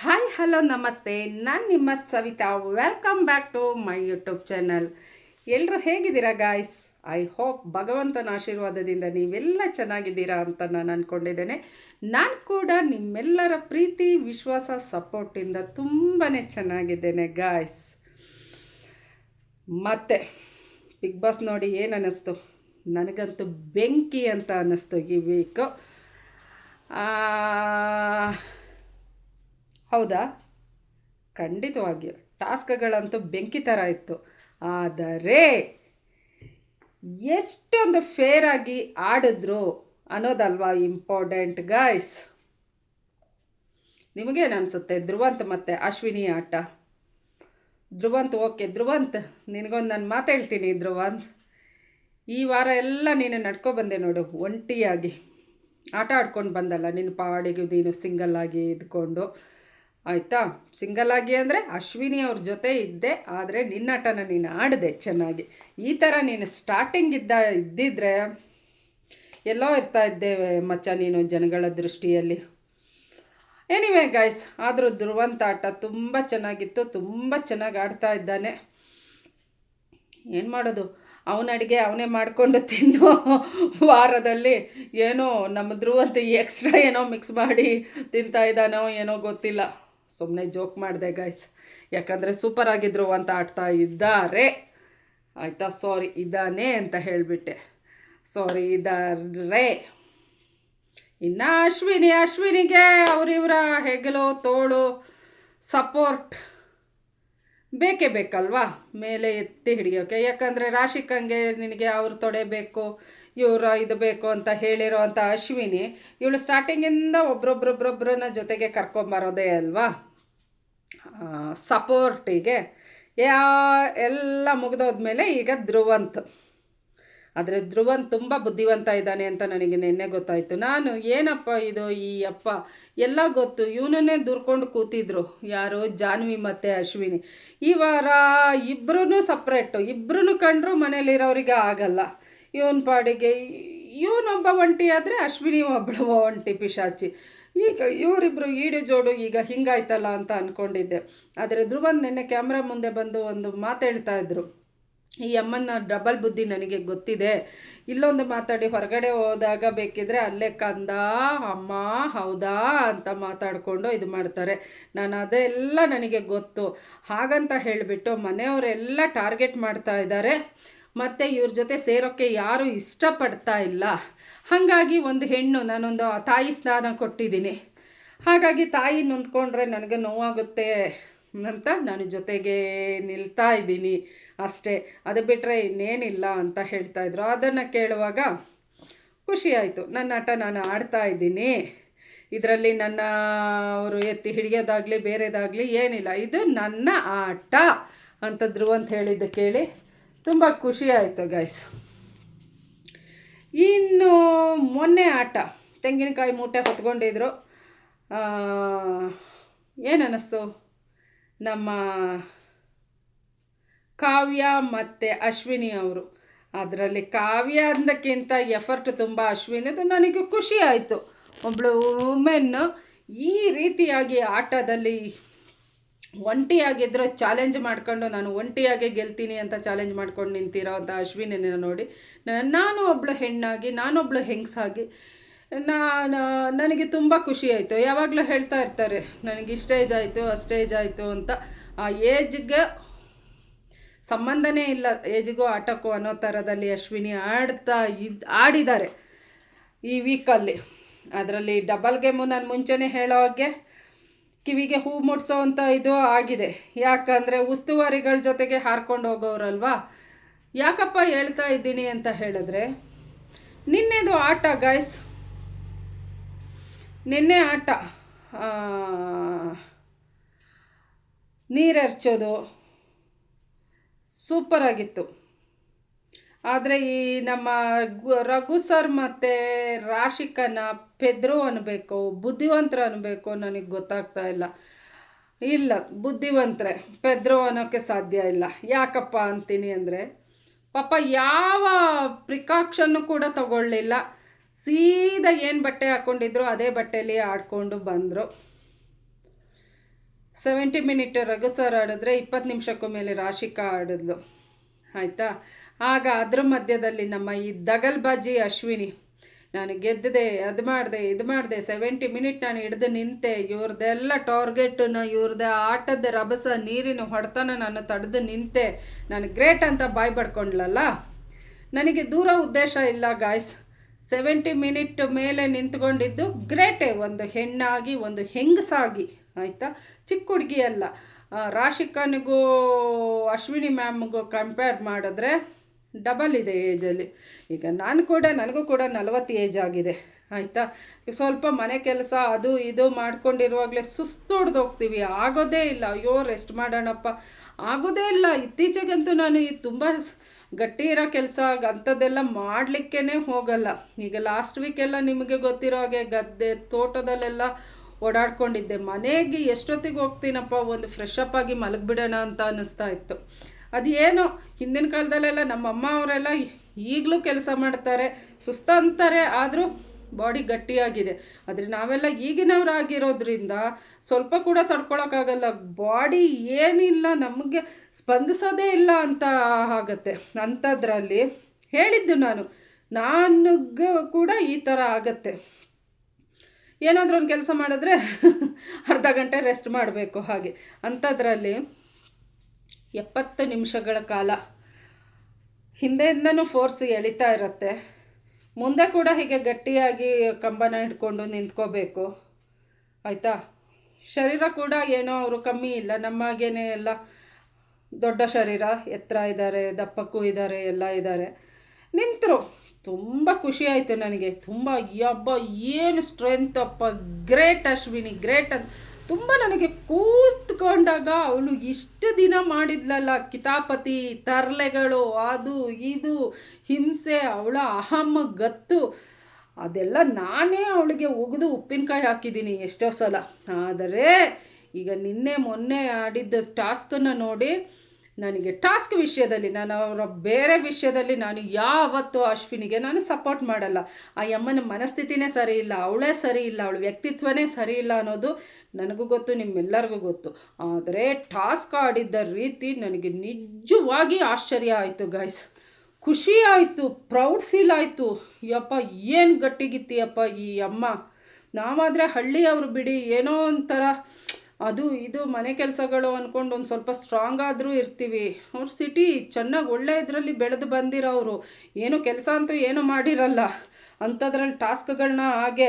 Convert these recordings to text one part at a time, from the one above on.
Hi hello ನಮಸ್ತೆ, ನಾನು ನಿಮ್ಮ Savita. Welcome back to my YouTube channel. ಎಲ್ಲರೂ ಹೇಗಿದ್ದೀರಾ ಗಾಯ್ಸ್? ಐ ಹೋಪ್ ಭಗವಂತನ ಆಶೀರ್ವಾದದಿಂದ ನೀವೆಲ್ಲ ಚೆನ್ನಾಗಿದ್ದೀರಾ ಅಂತ ನಾನು ಅಂದ್ಕೊಂಡಿದ್ದೇನೆ. ನಾನು ಕೂಡ ನಿಮ್ಮೆಲ್ಲರ ಪ್ರೀತಿ, ವಿಶ್ವಾಸ, ಸಪೋರ್ಟಿಂದ ತುಂಬಾ ಚೆನ್ನಾಗಿದ್ದೇನೆ ಗಾಯ್ಸ್. ಮತ್ತು ಬಿಗ್ ಬಾಸ್ ನೋಡಿ ಏನು ಅನ್ನಿಸ್ತು? ನನಗಂತೂ ಬೆಂಕಿ ಅಂತ ಅನ್ನಿಸ್ತು ಈ ವೀಕು. ಹೌದಾ? ಖಂಡಿತವಾಗಿಯೂ ಟಾಸ್ಕ್ಗಳಂತೂ ಬೆಂಕಿ ಥರ ಇತ್ತು. ಆದರೆ ಎಷ್ಟೊಂದು ಫೇರಾಗಿ ಆಡಿದ್ರು ಅನ್ನೋದಲ್ವಾ ಇಂಪಾರ್ಟೆಂಟ್ ಗಾಯ್ಸ್. ನಿಮಗೇನು ಅನಿಸುತ್ತೆ? ಧ್ರುವಂತ್ ಮತ್ತು ಅಶ್ವಿನಿ ಆಟ. ಧ್ರುವಂತ್ ಓಕೆ, ಧ್ರುವಂತ್ ನಿನಗೊಂದು ನಾನು ಮಾತೇಳ್ತೀನಿ. ಧ್ರುವಂತ್, ಈ ವಾರ ಎಲ್ಲ ನೀನು ನಡ್ಕೊಬಂದೆ ನೋಡು, ಒಂಟಿಯಾಗಿ ಆಟ ಆಡ್ಕೊಂಡು ಬಂದಲ್ಲ ನಿನ್ನ ಪಾಡಿಗೆ, ನೀನು ಸಿಂಗಲ್ಲಾಗಿ ಇದ್ಕೊಂಡು. ಆಯಿತಾ? ಸಿಂಗಲ್ಲಾಗಿ ಅಂದರೆ ಅಶ್ವಿನಿ ಅವ್ರ ಜೊತೆ ಇದ್ದೆ, ಆದರೆ ನಿನ್ನಾಟನ ನೀನು ಆಡಿದೆ ಚೆನ್ನಾಗಿ. ಈ ಥರ ನೀನು ಸ್ಟಾರ್ಟಿಂಗ್ ಇದ್ದಿದ್ರೆ ಎಲ್ಲೋ ಇರ್ತಾ ಇದ್ದೇವೆ ಮಚ್ಚ ನೀನು ಜನಗಳ ದೃಷ್ಟಿಯಲ್ಲಿ. ಎನಿವೇ ಗೈಸ್, ಆದರೂ ಧ್ರುವಂತ ಆಟ ತುಂಬ ಚೆನ್ನಾಗಿತ್ತು, ತುಂಬ ಚೆನ್ನಾಗಿ ಆಡ್ತಾ ಇದ್ದಾನೆ. ಏನು ಮಾಡೋದು, ಅವನ ಅಡುಗೆ ಅವನೇ ಮಾಡಿಕೊಂಡು ತಿನ್ನೋ ವಾರದಲ್ಲಿ ಏನೋ ನಮ್ಮ ಧ್ರುವಂತ ಎಕ್ಸ್ಟ್ರಾ ಏನೋ ಮಿಕ್ಸ್ ಮಾಡಿ ತಿಂತಾ ಇದ್ದಾನೋ ಏನೋ ಗೊತ್ತಿಲ್ಲ. ಸುಮ್ಮನೆ ಜೋಕ್ ಮಾಡಿದೆ ಗೈಸ್, ಯಾಕಂದರೆ ಸೂಪರ್ ಆಗಿದ್ರು ಅಂತ ಆಡ್ತಾ ಇದ್ದಾರೆ. ಆಯಿತಾ? ಸಾರಿ, ಇದ್ದಾನೆ ಅಂತ ಹೇಳಿಬಿಟ್ಟೆ. ಸಾರಿ, ಇದ್ದಾರೆ. ಇನ್ನು ಅಶ್ವಿನಿಗೆ ಅವರಿವರ ಹೆಗಲು ತೋಳು ಸಪೋರ್ಟ್ ಬೇಕೇ ಬೇಕಲ್ವಾ ಮೇಲೆ ಎತ್ತಿ ಹಿಡಿಯೋಕ್ಕೆ. ಯಾಕಂದರೆ ರಾಶಿಕಂಗೆ ನಿನಗೆ ಅವ್ರ ತೊಡೆ ಬೇಕು, ಇವರ ಇದು ಬೇಕು ಅಂತ ಹೇಳಿರೋ ಅಂಥ ಅಶ್ವಿನಿ, ಇವಳು ಸ್ಟಾರ್ಟಿಂಗಿಂದ ಒಬ್ರೊಬ್ರೊಬ್ರೊಬ್ಬರನ್ನ ಜೊತೆಗೆ ಕರ್ಕೊಂಬರೋದೇ ಅಲ್ವಾ ಸಪೋರ್ಟಿಗೆ. ಎಲ್ಲ ಮುಗಿದೋದ್ಮೇಲೆ ಈಗ ಧ್ರುವಂತ್. ಆದರೆ ಧ್ರುವಂತ್ ತುಂಬ ಬುದ್ಧಿವಂತ ಇದ್ದಾನೆ ಅಂತ ನನಗೆ ನಿನ್ನೆ ಗೊತ್ತಾಯಿತು. ನಾನು ಏನಪ್ಪ ಇದು ಈ ಅಪ್ಪ ಎಲ್ಲ ಗೊತ್ತು, ಇವನನ್ನೇ ದೂರ್ಕೊಂಡು ಕೂತಿದ್ರು ಯಾರು, ಜಾನ್ವಿ ಮತ್ತು ಅಶ್ವಿನಿ. ಈ ವಾರ ಇಬ್ಬರೂ ಸಪ್ರೇಟು, ಇಬ್ಬರೂ ಕಂಡ್ರು ಮನೇಲಿರೋರಿಗೆ ಆಗಲ್ಲ. ಇವನ ಪಾಡಿಗೆ ಇವನೊಬ್ಬ ಒಂಟಿ ಆದರೆ ಅಶ್ವಿನಿ ಒಬ್ಬಳು ಒಂಟಿ ಪಿಶಾಚಿ. ಈಗ ಇವರಿಬ್ಬರು ಈಡು ಜೋಡು ಈಗ ಹಿಂಗಾಯ್ತಲ್ಲ ಅಂತ ಅಂದ್ಕೊಂಡಿದ್ದೆ. ಆದರೆ ಧ್ರುವಂತ್ ನಿನ್ನೆ ಕ್ಯಾಮ್ರಾ ಮುಂದೆ ಬಂದು ಒಂದು ಮಾತು ಹೇಳ್ತಾ ಇದ್ರು, ಈ ಅಮ್ಮನ ಡಬಲ್ ಬುದ್ಧಿ ನನಗೆ ಗೊತ್ತಿದೆ, ಇಲ್ಲೊಂದು ಮಾತಾಡಿ ಹೊರಗಡೆ ಹೋದಾಗ ಬೇಕಿದ್ರೆ ಅಲ್ಲೇ ಕಂದ ಅಮ್ಮ ಹೌದಾ ಅಂತ ಮಾತಾಡಿಕೊಂಡು ಇದು ಮಾಡ್ತಾರೆ. ನಾನು ಅದೆಲ್ಲ ನನಗೆ ಗೊತ್ತು, ಹಾಗಂತ ಹೇಳಿಬಿಟ್ಟು ಮನೆಯವರೆಲ್ಲ ಟಾರ್ಗೆಟ್ ಮಾಡ್ತಾ ಇದ್ದಾರೆ. ಮತ್ತು ಇವ್ರ ಜೊತೆ ಸೇರೋಕ್ಕೆ ಯಾರೂ ಇಷ್ಟಪಡ್ತಾ ಇಲ್ಲ. ಹಾಗಾಗಿ ಒಂದು ಹೆಣ್ಣು, ನಾನೊಂದು ತಾಯಿ ಸ್ನಾನ ಕೊಟ್ಟಿದ್ದೀನಿ, ಹಾಗಾಗಿ ತಾಯಿ ನೊಂದ್ಕೊಂಡ್ರೆ ನನಗೆ ನೋವಾಗುತ್ತೆ ಅಂತ ನಾನು ಜೊತೆಗೆ ನಿಲ್ತಾ ಇದ್ದೀನಿ ಅಷ್ಟೇ. ಅದು ಬಿಟ್ಟರೆ ಇನ್ನೇನಿಲ್ಲ ಅಂತ ಹೇಳ್ತಾಯಿದ್ರು. ಅದನ್ನು ಕೇಳುವಾಗ ಖುಷಿಯಾಯಿತು. ನನ್ನ ಆಟ ನಾನು ಆಡ್ತಾ ಇದ್ದೀನಿ, ಇದರಲ್ಲಿ ನನ್ನ ಅವರು ಎತ್ತಿ ಹಿಡಿಯೋದಾಗಲಿ ಬೇರೆದಾಗಲಿ ಏನಿಲ್ಲ, ಇದು ನನ್ನ ಆಟ ಅಂತ ಧ್ರುವಂತ ಹೇಳಿದ್ದು ಕೇಳಿ ತುಂಬ ಖುಷಿಯಾಯಿತು ಗೈಸ್. ಇನ್ನು ಮೊನ್ನೆ ಆಟ ತೆಂಗಿನಕಾಯಿ ಮೂಟೆ ಹೊತ್ಕೊಂಡಿದ್ರು. ಏನು ಅನ್ನಿಸ್ತು? ನಮ್ಮ ಕಾವ್ಯ ಮತ್ತು ಅಶ್ವಿನಿ ಅವರು, ಅದರಲ್ಲಿ ಕಾವ್ಯ ಅಂದಕ್ಕಿಂತ ಎಫರ್ಟ್ ತುಂಬ ಅಶ್ವಿನಿದು. ನನಗೆ ಖುಷಿ ಆಯಿತು, ಒಬ್ಬಳು ವುಮೆನ್ನು ಈ ರೀತಿಯಾಗಿ ಆಟದಲ್ಲಿ ಒಂಟಿಯಾಗಿದ್ದರೂ ಚಾಲೆಂಜ್ ಮಾಡ್ಕೊಂಡು ನಾನು ಒಂಟಿಯಾಗೆ ಗೆಲ್ತೀನಿ ಅಂತ ಚಾಲೆಂಜ್ ಮಾಡ್ಕೊಂಡು ನಿಂತಿರೋ ಅಂಥ ಅಶ್ವಿನಿನ ನೋಡಿ ನಾನು ಒಬ್ಬಳು ಹೆಣ್ಣಾಗಿ, ನಾನೊಬ್ಬಳು ಹೆಂಗಸಾಗಿ ನನಗೆ ತುಂಬ ಖುಷಿ ಆಯಿತು. ಯಾವಾಗಲೂ ಹೇಳ್ತಾ ಇರ್ತಾರೆ ನನಗೆ ಇಷ್ಟು ಏಜ್ ಆಯಿತು ಅಷ್ಟು ಏಜ್ ಆಯಿತು ಅಂತ. ಆ ಏಜ್ಗೆ ಸಂಬಂಧನೇ ಇಲ್ಲ, ಏಜಿಗೂ ಆಟಕ್ಕೂ ಅನ್ನೋ ಥರದಲ್ಲಿ ಅಶ್ವಿನಿ ಆಡಿದ್ದಾರೆ ಈ ವೀಕಲ್ಲಿ. ಅದರಲ್ಲಿ ಡಬಲ್ ಗೇಮು ನಾನು ಮುಂಚೆನೇ ಹೇಳೋ ಹಾಗೆ ಕಿವಿಗೆ ಹೂ ಮುಟ್ಸೋ ಅಂಥ ಇದು ಆಗಿದೆ. ಯಾಕಂದರೆ ಉಸ್ತುವಾರಿಗಳ ಜೊತೆಗೆ ಹಾರ್ಕೊಂಡು ಹೋಗೋರಲ್ವಾ. ಯಾಕಪ್ಪ ಹೇಳ್ತಾ ಇದ್ದೀನಿ ಅಂತ ಹೇಳಿದ್ರೆ, ನಿನ್ನೆದು ಆಟ ಗೈಸ್, ನಿನ್ನೆ ಆಟ ನೀರೆರ್ಚೋದು ಸೂಪರಾಗಿತ್ತು. ಆದರೆ ಈ ನಮ್ಮ ರಘು ಸರ್ ಮತ್ತು ರಾಶಿಕನ ಪೆದ್ರು ಅನ್ನಬೇಕು ಬುದ್ಧಿವಂತರು ಅನ್ನಬೇಕು ನನಗೆ ಗೊತ್ತಾಗ್ತಾ ಇಲ್ಲ. ಬುದ್ಧಿವಂತರೆ, ಪೆದ್ರು ಅನ್ನೋಕ್ಕೆ ಸಾಧ್ಯ ಇಲ್ಲ. ಯಾಕಪ್ಪ ಅಂತೀನಿ ಅಂದರೆ, ಪಾಪ ಯಾವ ಪ್ರಿಕಾಕ್ಷನ್ನು ಕೂಡ ತಗೊಳ್ಳಿಲ್ಲ. ಸೀದಾ ಏನು ಬಟ್ಟೆ ಹಾಕ್ಕೊಂಡಿದ್ರು ಅದೇ ಬಟ್ಟೆಯಲ್ಲಿ ಆಡ್ಕೊಂಡು ಬಂದರು. 70 ಮಿನಿಟ್ ರಘು ಸರ್ ಆಡಿದ್ರೆ 20 ನಿಮಿಷಕ್ಕೂ ಮೇಲೆ ರಾಶಿಕಾ ಆಡಿದ್ಲು. ಆಯಿತಾ. ಆಗ ಅದ್ರ ಮಧ್ಯದಲ್ಲಿ ನಮ್ಮ ಈ ದಗಲ್ಬಾಜಿ ಅಶ್ವಿನಿ, ನಾನು ಗೆದ್ದಿದೆ, ಅದು ಮಾಡಿದೆ, ಇದು ಮಾಡಿದೆ, 70 ಮಿನಿಟ್ ನಾನು ಹಿಡ್ದು ನಿಂತೆ, ಇವ್ರದ್ದೆಲ್ಲ ಟಾರ್ಗೆಟನ್ನು, ಇವ್ರದ್ದು ಆಟದ ರಭಸ, ನೀರಿನ ಹೊಡೆತನ ನಾನು ತಡೆದು ನಿಂತೆ, ನಾನು ಗ್ರೇಟ್ ಅಂತ ಬಾಯ್ ಪಡ್ಕೊಂಡ್ಲಲ್ಲ. ನನಗೆ ದೂರ ಉದ್ದೇಶ ಇಲ್ಲ ಗಾಯ್ಸ್. 70 ಮಿನಿಟ್ ಮೇಲೆ ನಿಂತ್ಕೊಂಡಿದ್ದು ಗ್ರೇಟೇ, ಒಂದು ಹೆಣ್ಣಾಗಿ, ಒಂದು ಹೆಂಗಸಾಗಿ. ಆಯಿತಾ. ಚಿಕ್ಕ ಹುಡುಗಿ ಅಲ್ಲ. ರಾಶಿಕಾನಿಗೂ ಅಶ್ವಿನಿ ಮ್ಯಾಮ್ಗೂ ಕಂಪೇರ್ ಮಾಡಿದ್ರೆ ಡಬಲ್ ಇದೆ ಏಜಲ್ಲಿ. ಈಗ ನನಗೂ ಕೂಡ 40 ಏಜ್ ಆಗಿದೆ. ಆಯಿತಾ. ಸ್ವಲ್ಪ ಮನೆ ಕೆಲಸ ಅದು ಇದು ಮಾಡ್ಕೊಂಡಿರುವಾಗಲೇ ಸುಸ್ತು ಹೊಡೆದೋಗ್ತೀವಿ, ಆಗೋದೇ ಇಲ್ಲ. ಅಯ್ಯೋ ರೆಸ್ಟ್ ಮಾಡೋಣಪ್ಪ, ಆಗೋದೇ ಇಲ್ಲ. ಇತ್ತೀಚೆಗಂತೂ ನಾನು ತುಂಬ ಗಟ್ಟಿ ಇರೋ ಕೆಲಸ ಅಂಥದ್ದೆಲ್ಲ ಮಾಡಲಿಕ್ಕೇ ಹೋಗಲ್ಲ. ಈಗ ಲಾಸ್ಟ್ ವೀಕೆಲ್ಲ ನಿಮಗೆ ಗೊತ್ತಿರೋ ಹಾಗೆ ಗದ್ದೆ ತೋಟದಲ್ಲೆಲ್ಲ ಓಡಾಡ್ಕೊಂಡಿದ್ದೆ. ಮನೆಗೆ ಎಷ್ಟೊತ್ತಿಗೆ ಹೋಗ್ತೀನಪ್ಪ, ಒಂದು ಫ್ರೆಶ್ ಅಪ್ ಆಗಿ ಮಲಗಿಬಿಡೋಣ ಅಂತ ಅನ್ನಿಸ್ತಾ ಇತ್ತು. ಅದು ಏನೋ ಹಿಂದಿನ ಕಾಲದಲ್ಲೆಲ್ಲ ನಮ್ಮಮ್ಮ ಅವರೆಲ್ಲ ಈಗಲೂ ಕೆಲಸ ಮಾಡ್ತಾರೆ, ಸುಸ್ತಾಂತಾರೆ, ಆದರೂ ಬಾಡಿ ಗಟ್ಟಿಯಾಗಿದೆ. ಆದರೆ ನಾವೆಲ್ಲ ಈಗಿನವರಾಗಿರೋದ್ರಿಂದ ಸ್ವಲ್ಪ ಕೂಡ ತಡ್ಕೊಳಕ್ಕಾಗಲ್ಲ. ಬಾಡಿ ಏನಿಲ್ಲ, ನಮಗೆ ಸ್ಪಂದಿಸೋದೇ ಇಲ್ಲ ಅಂತ ಆಗತ್ತೆ. ಅಂಥದ್ರಲ್ಲಿ ಹೇಳಿದ್ದು ನನಗೂ ಕೂಡ ಈ ಥರ ಆಗತ್ತೆ. ಏನಾದರೂ ಒಂದು ಕೆಲಸ ಮಾಡಿದ್ರೆ ಅರ್ಧ ಗಂಟೆ ರೆಸ್ಟ್ ಮಾಡಬೇಕು. ಹಾಗೆ ಅಂಥದ್ರಲ್ಲಿ 70 ನಿಮಿಷಗಳ ಕಾಲ ಹಿಂದೆಯಿಂದನೂ ಫೋರ್ಸ್ ಎಳಿತಾ ಇರುತ್ತೆ. ಮುಂದೆ ಕೂಡ ಹೀಗೆ ಗಟ್ಟಿಯಾಗಿ ಕಂಬನ ಹಿಡ್ಕೊಂಡು ನಿಂತ್ಕೋಬೇಕು. ಆಯಿತಾ. ಶರೀರ ಕೂಡ ಏನೋ ಅವರು ಕಮ್ಮಿ ಇಲ್ಲ, ನಮ್ಮಾಗೇನೆ ಎಲ್ಲ ದೊಡ್ಡ ಶರೀರ, ಎತ್ತರ ಇದ್ದಾರೆ, ದಪ್ಪಕ್ಕೂ ಇದ್ದಾರೆ, ಎಲ್ಲ ಇದ್ದಾರೆ. ನಿಂತರು. ತುಂಬ ಖುಷಿ ಆಯಿತು ನನಗೆ. ತುಂಬ ಯಬ್ಬ ಏನು ಸ್ಟ್ರೆಂತ್ ಅಪ್ಪ, ಗ್ರೇಟ್ ಅಶ್ವಿನಿ, ಗ್ರೇಟ್ ಅಂತ ತುಂಬ ನನಗೆ ಕೂತ್ಕೊಂಡಾಗ ಅವಳು ಇಷ್ಟು ದಿನ ಮಾಡಿದ್ಲಲ್ಲ ಕಿತಾಪತಿ, ತರಲೆಗಳು, ಅದು ಇದು ಹಿಂಸೆ, ಅವಳ ಅಹಂ ಗತ್ತು, ಅದೆಲ್ಲ ನಾನೇ ಅವಳಿಗೆ ಉಗಿದು ಉಪ್ಪಿನಕಾಯಿ ಹಾಕಿದ್ದೀನಿ ಎಷ್ಟೋ ಸಲ. ಆದರೆ ಈಗ ನಿನ್ನೆ ಮೊನ್ನೆ ಆಡಿದ್ದ ಟಾಸ್ಕನ್ನು ನೋಡಿ ನನಗೆ ಟಾಸ್ಕ್ ವಿಷಯದಲ್ಲಿ, ನಾನು ಅವರ ಬೇರೆ ವಿಷಯದಲ್ಲಿ ನಾನು ಯಾವತ್ತೂ ಅಶ್ವಿನಿಗೆ ನಾನು ಸಪೋರ್ಟ್ ಮಾಡಲ್ಲ. ಆ ಅಮ್ಮನ ಮನಸ್ಥಿತಿನೇ ಸರಿ ಇಲ್ಲ, ಅವಳೇ ಸರಿ ಇಲ್ಲ, ಅವಳ ವ್ಯಕ್ತಿತ್ವನೇ ಸರಿ ಇಲ್ಲ ಅನ್ನೋದು ನನಗೂ ಗೊತ್ತು, ನಿಮ್ಮೆಲ್ಲರಿಗೂ ಗೊತ್ತು. ಆದರೆ ಟಾಸ್ಕ್ ಆಡಿದ್ದ ರೀತಿ ನನಗೆ ನಿಜವಾಗಿ ಆಶ್ಚರ್ಯ ಆಯಿತು ಗಾಯ್ಸ್. ಖುಷಿ ಆಯಿತು, ಪ್ರೌಡ್ ಫೀಲ್ ಆಯಿತು. ಯಪ್ಪ ಏನು ಗಟ್ಟಿಗಿತ್ತೀಯಪ್ಪ ಈ ಅಮ್ಮ. ನಾವಾದರೆ ಹಳ್ಳಿಯವರು ಬಿಡಿ, ಏನೋ ಒಂಥರ ಅದು ಇದು ಮನೆ ಕೆಲಸಗಳು ಅಂದ್ಕೊಂಡು ಒಂದು ಸ್ವಲ್ಪ ಸ್ಟ್ರಾಂಗ್ ಆದರೂ ಇರ್ತೀವಿ. ಅವ್ರು ಸಿಟಿ ಚೆನ್ನಾಗಿ ಒಳ್ಳೆ ಇದರಲ್ಲಿ ಬೆಳೆದು ಬಂದಿರೋರು, ಏನೋ ಕೆಲಸ ಅಂತೂ ಏನೂ ಮಾಡಿರಲ್ಲ. ಅಂಥದ್ರಲ್ಲಿ ಟಾಸ್ಕ್ಗಳನ್ನ ಹಾಗೆ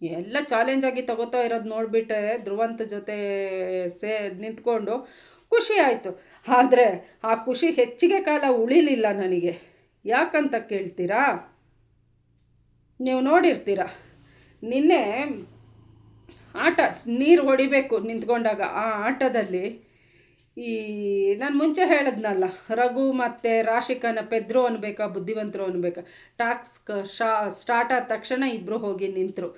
ಎಲ್ಲ ಚಾಲೆಂಜಾಗಿ ತಗೋತಾ ಇರೋದು ನೋಡಿಬಿಟ್ಟೆ ಧ್ರುವಂತ ಜೊತೆ ನಿಂತ್ಕೊಂಡು ಖುಷಿ ಆಯಿತು. ಆದರೆ ಆ ಖುಷಿ ಹೆಚ್ಚಿಗೆ ಕಾಲ ಉಳಿಲಿಲ್ಲ ನನಗೆ. ಯಾಕಂತ ಕೇಳ್ತೀರಾ? ನೀವು ನೋಡಿರ್ತೀರ, ನಿನ್ನೆ ಆಟ ನೀರು ಹೊಡಿಬೇಕು ನಿಂತ್ಕೊಂಡಾಗ, ಆ ಆಟದಲ್ಲಿ ಈ ನಾನು ಮುಂಚೆ ಹೇಳಿದ್ನಲ್ಲ, ರಘು ಮತ್ತು ರಾಶಿಕನ ಪೆದ್ರು ಅನ್ಬೇಕಾ ಬುದ್ಧಿವಂತರು ಅನ್ಬೇಕಾ, ಟಾಸ್ಕ್ ಸ್ಟಾರ್ಟ್ ಆದ ತಕ್ಷಣ ಇಬ್ಬರು ಹೋಗಿ ನಿಂತರು.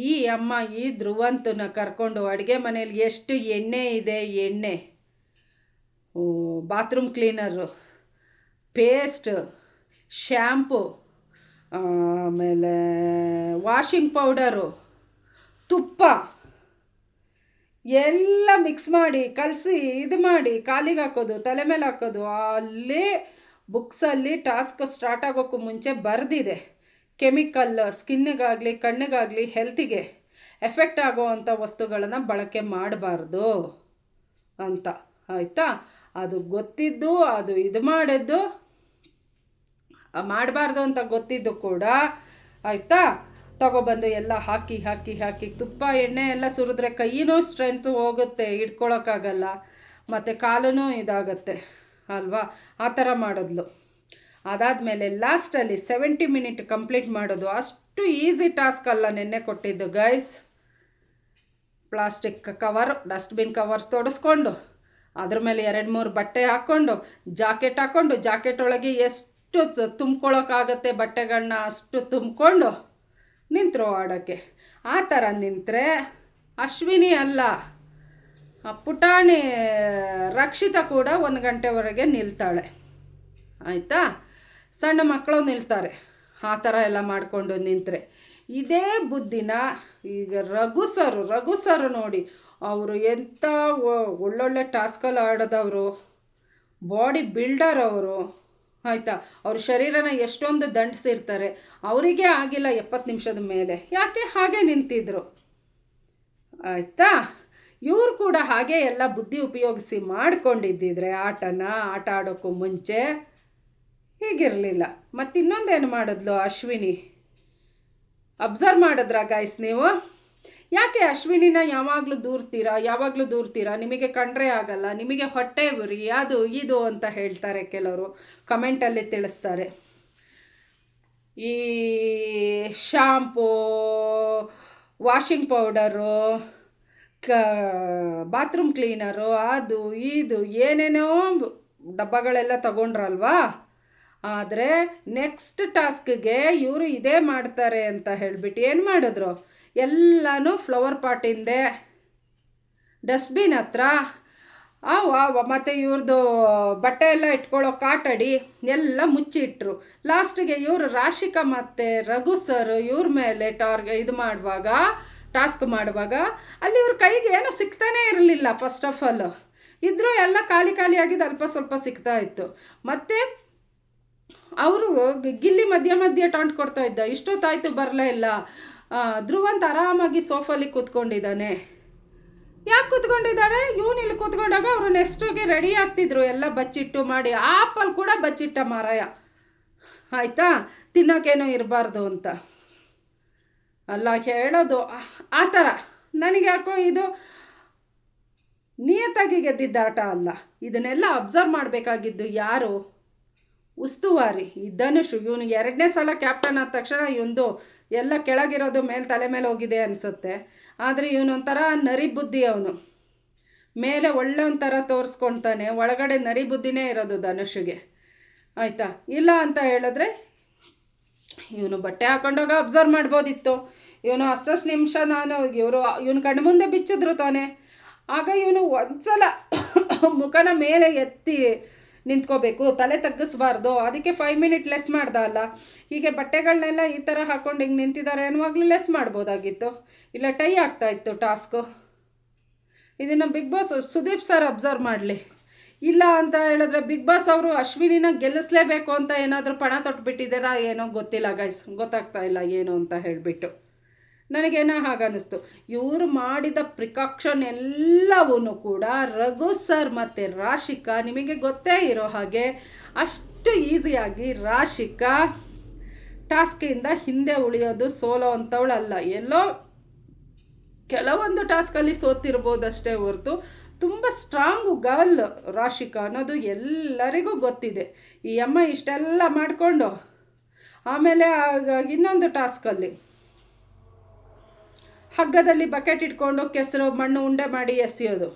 ಈ ಅಮ್ಮ ಈ ಧ್ರುವಂತನ ಕರ್ಕೊಂಡು ಅಡುಗೆ ಮನೇಲಿ ಎಷ್ಟು ಎಣ್ಣೆ ಇದೆ, ಎಣ್ಣೆ, ಬಾತ್ರೂಮ್ ಕ್ಲೀನರು, ಪೇಸ್ಟ್, ಶ್ಯಾಂಪು, ಆಮೇಲೆ ವಾಷಿಂಗ್ ಪೌಡರು, ತುಪ್ಪ ಎಲ್ಲ ಮಿಕ್ಸ್ ಮಾಡಿ ಕಲಸಿ ಇದು ಮಾಡಿ ಕಾಲಿಗೆ ಹಾಕೋದು, ತಲೆ ಮೇಲೆ ಹಾಕೋದು. ಅಲ್ಲಿ ಬುಕ್ಸಲ್ಲಿ ಟಾಸ್ಕ್ ಸ್ಟಾರ್ಟ್ ಆಗೋಕ್ಕೂ ಮುಂಚೆ ಬರೆದಿದೆ, ಕೆಮಿಕಲ್ ಸ್ಕಿನ್ನಿಗಾಗಲಿ ಕಣ್ಣಿಗಾಗಲಿ ಹೆಲ್ತಿಗೆ ಎಫೆಕ್ಟ್ ಆಗೋವಂಥ ವಸ್ತುಗಳನ್ನು ಬಳಕೆ ಮಾಡಬಾರ್ದು ಅಂತ. ಆಯಿತಾ. ಅದು ಗೊತ್ತಿದ್ದು, ಅದು ಇದು ಮಾಡಿದ್ದು ಮಾಡಬಾರ್ದು ಅಂತ ಗೊತ್ತಿದ್ದು ಕೂಡ ಆಯಿತಾ, ತಗೊಬಂದು ಎಲ್ಲ ಹಾಕಿ ಹಾಕಿ ಹಾಕಿ ತುಪ್ಪ ಎಣ್ಣೆ ಎಲ್ಲ ಸುರಿದ್ರೆ ಕೈಯೂ ಸ್ಟ್ರೆಂತ್ ಹೋಗುತ್ತೆ, ಹಿಡ್ಕೊಳಕ್ಕಾಗಲ್ಲ, ಮತ್ತು ಕಾಲೂ ಇದಾಗತ್ತೆ ಅಲ್ವಾ. ಆ ಥರ ಮಾಡಿದ್ಲು. ಅದಾದಮೇಲೆ ಲಾಸ್ಟಲ್ಲಿ 70 ಮಿನಿಟ್ ಕಂಪ್ಲೀಟ್ ಮಾಡೋದು ಅಷ್ಟು ಈಸಿ ಟಾಸ್ಕ್ ಅಲ್ಲ ನೆನ್ನೆ ಕೊಟ್ಟಿದ್ದು guys. Plastic cover, dustbin covers ತೊಡಸ್ಕೊಂಡು ಅದ್ರ ಮೇಲೆ 2-3 ಬಟ್ಟೆ ಹಾಕ್ಕೊಂಡು ಜಾಕೆಟ್ ಹಾಕ್ಕೊಂಡು, ಜಾಕೆಟ್ ಒಳಗೆ ಎಷ್ಟು ತುಂಬ್ಕೊಳ್ಳೋಕ್ಕಾಗತ್ತೆ ಬಟ್ಟೆಗಳನ್ನ ಅಷ್ಟು ತುಂಬಿಕೊಂಡು ನಿಂತರು ಆಡೋಕ್ಕೆ. ಆ ಥರ ನಿಂತರೆ ಅಶ್ವಿನಿ ಅಲ್ಲ, ಪುಟಾಣಿ ರಕ್ಷಿತ ಕೂಡ 1 ಗಂಟೆವರೆಗೆ ನಿಲ್ತಾಳೆ. ಆಯಿತಾ. ಸಣ್ಣ ಮಕ್ಕಳು ನಿಲ್ತಾರೆ ಆ ಥರ ಎಲ್ಲ ಮಾಡಿಕೊಂಡು ನಿಂತರೆ. ಇದೇ ಬುದ್ಧಿನ ಈಗ ರಘು ಸರ್ ನೋಡಿ, ಅವರು ಎಂಥ ಒಳ್ಳೊಳ್ಳೆ ಟಾಸ್ಕಲ್ಲಿ ಆಡೋದವರು, ಬಾಡಿ ಬಿಲ್ಡರ್ ಅವರು, ಆಯಿತಾ. ಅವ್ರ ಶರೀರನ ಎಷ್ಟೊಂದು ದಂಡಿಸಿರ್ತಾರೆ, ಅವರಿಗೆ ಆಗಿಲ್ಲ 70 ನಿಮಿಷದ ಮೇಲೆ, ಯಾಕೆ ಹಾಗೆ ನಿಂತಿದ್ರು, ಆಯಿತಾ. ಇವರು ಕೂಡ ಹಾಗೆ ಎಲ್ಲ ಬುದ್ಧಿ ಉಪಯೋಗಿಸಿ ಮಾಡ್ಕೊಂಡಿದ್ದಿದ್ರೆ ಆಟ ಆಡೋಕ್ಕೂ ಮುಂಚೆ ಹೀಗಿರಲಿಲ್ಲ. ಮತ್ತು ಇನ್ನೊಂದೇನು ಮಾಡಿದ್ಲು ಅಶ್ವಿನಿ, ಅಬ್ಸರ್ವ್ ಮಾಡಿದ್ರಾ ಗೈಸ್ ನೀವು? ಯಾಕೆ ಅಶ್ವಿನಿನ ಯಾವಾಗಲೂ ದೂರ್ತೀರಾ, ನಿಮಗೆ ಕಂಡ್ರೆ ಆಗಲ್ಲ, ನಿಮಗೆ ಹೊಟ್ಟೆ ಉರಿ, ಅದು ಇದು ಅಂತ ಹೇಳ್ತಾರೆ ಕೆಲವರು, ಕಮೆಂಟಲ್ಲಿ ತಿಳಿಸ್ತಾರೆ. ಈ shampoo, washing powder, bathroom cleaner, ಅದು ಇದು ಏನೇನೋ ಡಬ್ಬಗಳೆಲ್ಲ ತಗೊಂಡ್ರಲ್ವಾ. ಆದರೆ ನೆಕ್ಸ್ಟ್ ಟಾಸ್ಕ್ಗೆ ಇವರು ಇದೇ ಮಾಡ್ತಾರೆ ಅಂತ ಹೇಳಿಬಿಟ್ಟು ಏನು ಮಾಡಿದ್ರು, ಎಲ್ಲನೂ ಫ್ಲವರ್ ಪಾಟಿಂದೆ ಡಸ್ಟ್ಬಿನ್ ಹತ್ರ ಮತ್ತು ಇವ್ರದ್ದು ಬಟ್ಟೆ ಎಲ್ಲ ಇಟ್ಕೊಳ್ಳೋ ಕಾಟಡಿ ಎಲ್ಲ ಮುಚ್ಚಿಟ್ರು. ಲಾಸ್ಟಿಗೆ ಇವರು ರಾಶಿಕಾ ಮತ್ತು ರಘು ಸರ್ ಇವ್ರ ಮೇಲೆ ಟಾಸ್ಕ್ ಮಾಡುವಾಗ ಅಲ್ಲಿ ಇವ್ರ ಕೈಗೆ ಏನೂ ಸಿಗ್ತಾನೇ ಇರಲಿಲ್ಲ. ಫಸ್ಟ್ ಆಫ್ ಆಲ್ ಇದ್ರೂ ಎಲ್ಲ ಖಾಲಿಯಾಗಿದ್ದು ಅಲ್ಪ ಸ್ವಲ್ಪ ಸಿಗ್ತಾ ಇತ್ತು. ಮತ್ತು ಅವರು ಗಿಲ್ಲಿ ಮಧ್ಯ ಟಾಂಟ್ ಕೊಡ್ತಾ ಇದ್ದ, ಇಷ್ಟೊತ್ತಾಯಿತು ಬರಲೇ ಇಲ್ಲ. ಧ್ರುವಂತ್ ಆರಾಮಾಗಿ ಸೋಫಾಲಿ ಕೂತ್ಕೊಂಡಿದ್ದಾನೆ. ಯಾಕೆ ಕೂತ್ಕೊಂಡಿದ್ದಾರೆ? ಇವನು ಇಲ್ಲಿ ಕೂತ್ಕೊಂಡಾಗ ಅವರು ನೆಕ್ಸ್ಟಿಗೆ ರೆಡಿ ಆಗ್ತಿದ್ರು, ಎಲ್ಲ ಬಚ್ಚಿಟ್ಟು ಮಾಡಿ. ಆಪಲ್ ಕೂಡ ಬಚ್ಚಿಟ್ಟ ಮಾರಾಯ, ಆಯಿತಾ, ತಿನ್ನೋಕೇನೋ ಇರಬಾರ್ದು ಅಂತ ಅಲ್ಲ ಹೇಳೋದು. ಆ ಥರ ನನಗೆ ಯಾಕೋ ಇದು ನಿಯತ್ತಾಗಿ ಗೆದ್ದಿದ್ದಾಟ ಅಲ್ಲ. ಇದನ್ನೆಲ್ಲ ಅಬ್ಸರ್ವ್ ಮಾಡಬೇಕಾಗಿದ್ದು ಯಾರು? ಉಸ್ತುವಾರಿ ಈ ಧನುಷ್. ಇವನು 2ನೇ ಸಲ ಕ್ಯಾಪ್ಟನ್ ಆದ ತಕ್ಷಣ ಇವನು ಎಲ್ಲ ಕೆಳಗಿರೋದು ತಲೆ ಮೇಲೆ ಹೋಗಿದೆ ಅನಿಸುತ್ತೆ. ಆದರೆ ಇವನೊಂಥರ ನರಿ ಬುದ್ಧಿ, ಅವನು ಮೇಲೆ ಒಳ್ಳೆ ಒಂಥರ ತೋರಿಸ್ಕೊಳ್ತಾನೆ, ಒಳಗಡೆ ನರಿ ಬುದ್ಧಿನೇ ಇರೋದು ಧನುಷ್ಗೆ, ಆಯಿತಾ. ಇಲ್ಲ ಅಂತ ಹೇಳಿದ್ರೆ ಇವನು ಬಟ್ಟೆ ಹಾಕೊಂಡಾಗ ಅಬ್ಸರ್ವ್ ಮಾಡ್ಬೋದಿತ್ತು. ಇವನು ಅಷ್ಟಷ್ಟು ನಿಮಿಷ ಇವನು ಕಣ್ಣು ಮುಂದೆ ಬಿಚ್ಚಿದ್ರು ತಾನೆ, ಆಗ ಇವನು ಒಂದ್ಸಲ ಮುಖನ ಮೇಲೆ ಎತ್ತಿ ನಿಂತ್ಕೋಬೇಕು, ತಲೆ ತಗ್ಗಿಸ್ಬಾರ್ದು. ಅದಕ್ಕೆ 5 ಮಿನಿಟ್ ಲೆಸ್ ಮಾಡ್ದ ಅಲ್ಲ. ಹೀಗೆ ಬಟ್ಟೆಗಳನ್ನೆಲ್ಲ ಈ ಥರ ಹಾಕೊಂಡು ಹಿಂಗೆ ನಿಂತಿದ್ದಾರೆ ಅನ್ನುವಾಗಲೂ ಲೆಸ್ ಮಾಡ್ಬೋದಾಗಿತ್ತು, ಇಲ್ಲ ಟೈ ಆಗ್ತಾಯಿತ್ತು ಟಾಸ್ಕು. ಇದನ್ನು big boss Sudeep sir observe ಮಾಡಲಿ. ಇಲ್ಲ ಅಂತ ಹೇಳಿದ್ರೆ ಬಿಗ್ ಬಾಸ್ ಅವರು ಅಶ್ವಿನಿನ ಗೆಲ್ಲಿಸಲೇಬೇಕು ಅಂತ ಏನಾದರೂ ಪಣ ತೊಟ್ಬಿಟ್ಟಿದ್ದಾರಾ ಏನೋ ಗೊತ್ತಿಲ್ಲ ಗೈಸ್, ಗೊತ್ತಾಗ್ತಾ ಇಲ್ಲ ಏನು ಅಂತ ಹೇಳಿಬಿಟ್ಟು. ನನಗೇನೋ ಹಾಗನ್ನಿಸ್ತು. ಇವರು ಮಾಡಿದ ಪ್ರಿಕಾಕ್ಷನ್ ಎಲ್ಲವೂ ಕೂಡ ರಘು ಸರ್ ಮತ್ತು ರಾಶಿಕಾ, ನಿಮಗೆ ಗೊತ್ತೇ ಇರೋ ಹಾಗೆ ಅಷ್ಟು ಈಸಿಯಾಗಿ ರಾಶಿಕಾ ಟಾಸ್ಕಿಂದ ಹಿಂದೆ ಉಳಿಯೋದು, ಸೋಲೋ ಅಂಥವಳಲ್ಲ. ಎಲ್ಲೋ ಕೆಲವೊಂದು ಟಾಸ್ಕಲ್ಲಿ ಸೋತಿರ್ಬೋದಷ್ಟೇ ಹೊರತು ತುಂಬ ಸ್ಟ್ರಾಂಗು ಗರ್ಲ್ ರಾಶಿಕಾ ಅನ್ನೋದು ಎಲ್ಲರಿಗೂ ಗೊತ್ತಿದೆ. ಈ ಅಮ್ಮ ಇಷ್ಟೆಲ್ಲ ಮಾಡಿಕೊಂಡು ಆಮೇಲೆ ಇನ್ನೊಂದು ಟಾಸ್ಕಲ್ಲಿ ಹಗ್ಗದಲ್ಲಿ ಬಕೆಟ್ ಇಟ್ಕೊಂಡು ಕೆಸರು ಮಣ್ಣು ಉಂಡೆ ಮಾಡಿ ಎಸೆಯೋದು.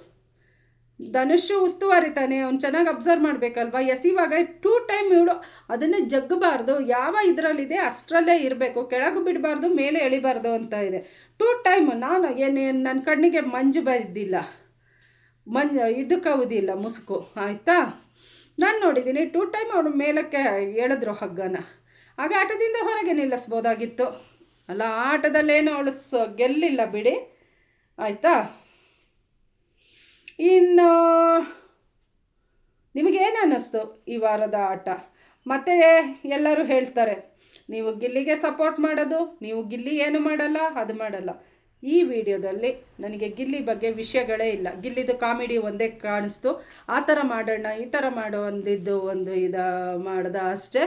ಧನುಷು ಉಸ್ತುವಾರಿ ತಾನೆ, ಅವ್ನು ಚೆನ್ನಾಗಿ ಅಬ್ಸರ್ವ್ ಮಾಡಬೇಕಲ್ವ. ಎಸೆಯುವಾಗ 2 ಟೈಮ್ ಇವಳು ಅದನ್ನೇ ಜಗ್ಗಬಾರ್ದು, ಯಾವ ಇದರಲ್ಲಿದೆ ಅಷ್ಟರಲ್ಲೇ ಇರಬೇಕು, ಕೆಳಗೂ ಬಿಡಬಾರ್ದು, ಮೇಲೆ ಎಳಿಬಾರ್ದು ಅಂತ ಇದೆ. 2 ಟೈಮ್ ನಾನು ನನ್ನ ಕಣ್ಣಿಗೆ ಮಂಜು ಬಂದಿಲ್ಲ, ಇದು ಕವುದಿಲ್ಲ ಮುಸುಕು, ಆಯಿತಾ. ನಾನು ನೋಡಿದ್ದೀನಿ 2 ಟೈಮ್ ಅವರು ಮೇಲಕ್ಕೆ ಎಳೆದ್ರು ಹಗ್ಗನ. ಆಗ ಆಟದಿಂದ ಹೊರಗೆ ನಿಲ್ಲಿಸ್ಬೋದಾಗಿತ್ತು ಅಲ್ಲ. ಆಟದಲ್ಲೇನು ಅವಳು ಗೆಲ್ಲಿಲ್ಲ ಬಿಡಿ, ಆಯಿತಾ. ಇನ್ನು ನಿಮಗೇನು ಅನ್ನಿಸ್ತು ಈ ವಾರದ ಆಟ? ಮತ್ತು ಎಲ್ಲರೂ ಹೇಳ್ತಾರೆ ನೀವು ಗಿಲ್ಲಿಗೆ ಸಪೋರ್ಟ್ ಮಾಡೋದು, ನೀವು ಗಿಲ್ಲಿ ಏನು ಮಾಡಲ್ಲ, ಅದು ಮಾಡಲ್ಲ. ಈ ವಿಡಿಯೋದಲ್ಲಿ ನನಗೆ ಗಿಲ್ಲಿ ಬಗ್ಗೆ ವಿಷಯಗಳೇ ಇಲ್ಲ. ಗಿಲ್ಲಿದು ಕಾಮಿಡಿ ಒಂದೇ ಕಾಣಿಸ್ತು. ಆ ಥರ ಮಾಡೋಣ, ಈ ಥರ ಮಾಡೋ ಅಂದಿದ್ದು ಮಾಡ್ದ ಅಷ್ಟೇ.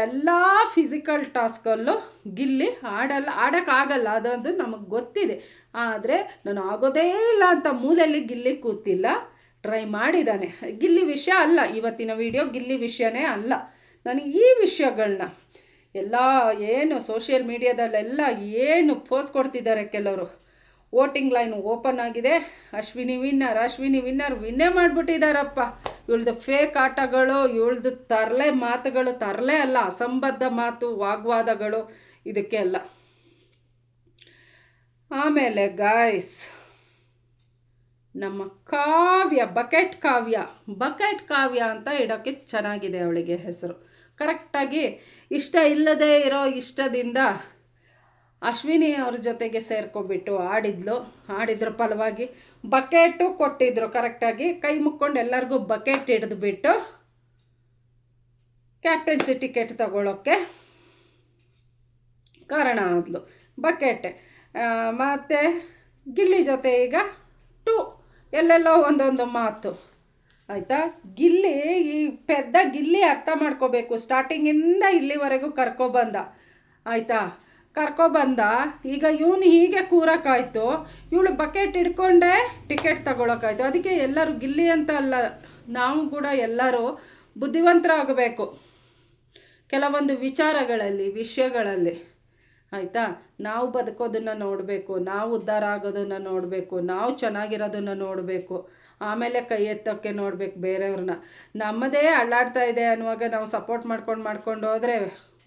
ಎಲ್ಲ ಫಿಸಿಕಲ್ ಟಾಸ್ಕಲ್ಲೂ ಗಿಲ್ಲಿ ಆಡೋಕ್ಕಾಗಲ್ಲ, ಅದೊಂದು ನಮಗೆ ಗೊತ್ತಿದೆ. ಆದರೆ ನಾನು ಆಗೋದೇ ಇಲ್ಲ ಅಂತ ಮೂಲೆಯಲ್ಲಿ ಗಿಲ್ಲಿ ಕೂತಿಲ್ಲ, ಟ್ರೈ ಮಾಡಿದ್ದಾನೆ. ಗಿಲ್ಲಿ ವಿಷಯ ಅಲ್ಲ ಇವತ್ತಿನ ವಿಡಿಯೋ, ಗಿಲ್ಲಿ ವಿಷಯನೇ ಅಲ್ಲ. ನನಗೆ ಈ ವಿಷಯಗಳನ್ನ ಎಲ್ಲ ಏನು ಸೋಷಿಯಲ್ ಮೀಡಿಯಾದಲ್ಲೆಲ್ಲ ಏನು ಪೋಸ್ ಕೊಡ್ತಿದ್ದಾರೆ ಕೆಲವರು. ವೋಟಿಂಗ್ ಲೈನ್ ಓಪನ್ ಆಗಿದೆ, ಅಶ್ವಿನಿ ವಿನ್ನರ್ ವಿನ್ನೇ ಮಾಡಿಬಿಟ್ಟಿದ್ದಾರಪ್ಪ. ಇವಳ್ದು ಫೇಕ್ ಆಟಗಳು, ಇವಳ್ದು ಮಾತುಗಳು ತರಲೆ ಅಲ್ಲ, ಅಸಂಬದ್ಧ ಮಾತು, ವಾಗ್ವಾದಗಳು, ಇದಕ್ಕೆಲ್ಲ. ಆಮೇಲೆ ಗಾಯ್ಸ್, ನಮ್ಮ ಕಾವ್ಯ ಬಕೆಟ್ ಕಾವ್ಯ ಅಂತ ಇಡೋಕ್ಕೆ ಚೆನ್ನಾಗಿದೆ ಅವಳಿಗೆ ಹೆಸರು. ಕರೆಕ್ಟಾಗಿ ಇಷ್ಟ ಇಲ್ಲದೇ ಇರೋ ಇಷ್ಟದಿಂದ ಅಶ್ವಿನಿ ಅವ್ರ ಜೊತೆಗೆ ಸೇರ್ಕೊಬಿಟ್ಟು ಆಡಿದ್ರ ಫಲವಾಗಿ ಬಕೆಟು ಕೊಟ್ಟಿದ್ರು. ಕರೆಕ್ಟಾಗಿ ಕೈ ಮುಕ್ಕೊಂಡು ಎಲ್ಲರಿಗೂ ಬಕೆಟ್ ಹಿಡಿದ್ಬಿಟ್ಟು ಕ್ಯಾಪ್ಟನ್ಸಿ ಟಿಕೆಟ್ ತಗೊಳ್ಳೋಕ್ಕೆ ಕಾರಣ ಆದ್ಲು ಬಕೆಟ್. ಮತ್ತು ಗಿಲ್ಲಿ ಜೊತೆ ಈಗ ಎಲ್ಲೆಲ್ಲೋ ಒಂದೊಂದು ಮಾತು ಆಯಿತಾ. ಗಿಲ್ಲಿ ಈ ಪೆದ್ದ ಗಿಲ್ಲಿ ಅರ್ಥ ಮಾಡ್ಕೋಬೇಕು. ಸ್ಟಾರ್ಟಿಂಗಿಂದ ಇಲ್ಲಿವರೆಗೂ ಕರ್ಕೊಬಂದ ಆಯಿತಾ. ಕರ್ಕೊಬಂದ ಈಗ ಇವನು ಹೀಗೆ ಕೂರಕ್ಕಾಯ್ತು, ಇವಳು ಬಕೆಟ್ ಹಿಡ್ಕೊಂಡೇ ಟಿಕೆಟ್ ತಗೊಳಕ್ಕಾಯ್ತು. ಅದಕ್ಕೆ ಎಲ್ಲರೂ ಗಿಲ್ಲಿ ಅಂತ ಅಲ್ಲ, ನಾವು ಕೂಡ ಎಲ್ಲರೂ ಬುದ್ಧಿವಂತರಾಗಬೇಕು ಕೆಲವೊಂದು ವಿಷಯಗಳಲ್ಲಿ ಆಯಿತಾ. ನಾವು ಬದುಕೋದನ್ನು ನೋಡಬೇಕು, ನಾವು ಉದ್ಧಾರ ಆಗೋದನ್ನು ನೋಡಬೇಕು, ನಾವು ಚೆನ್ನಾಗಿರೋದನ್ನು ನೋಡಬೇಕು, ಆಮೇಲೆ ಕೈ ಎತ್ತೋಕ್ಕೆ ನೋಡಬೇಕು ಬೇರೆಯವ್ರನ್ನ. ನಮ್ಮದೇ ಅಳ್ಳಾಡ್ತಾ ಇದೆ ಅನ್ನುವಾಗ ನಾವು ಸಪೋರ್ಟ್ ಮಾಡ್ಕೊಂಡು ಹೋದರೆ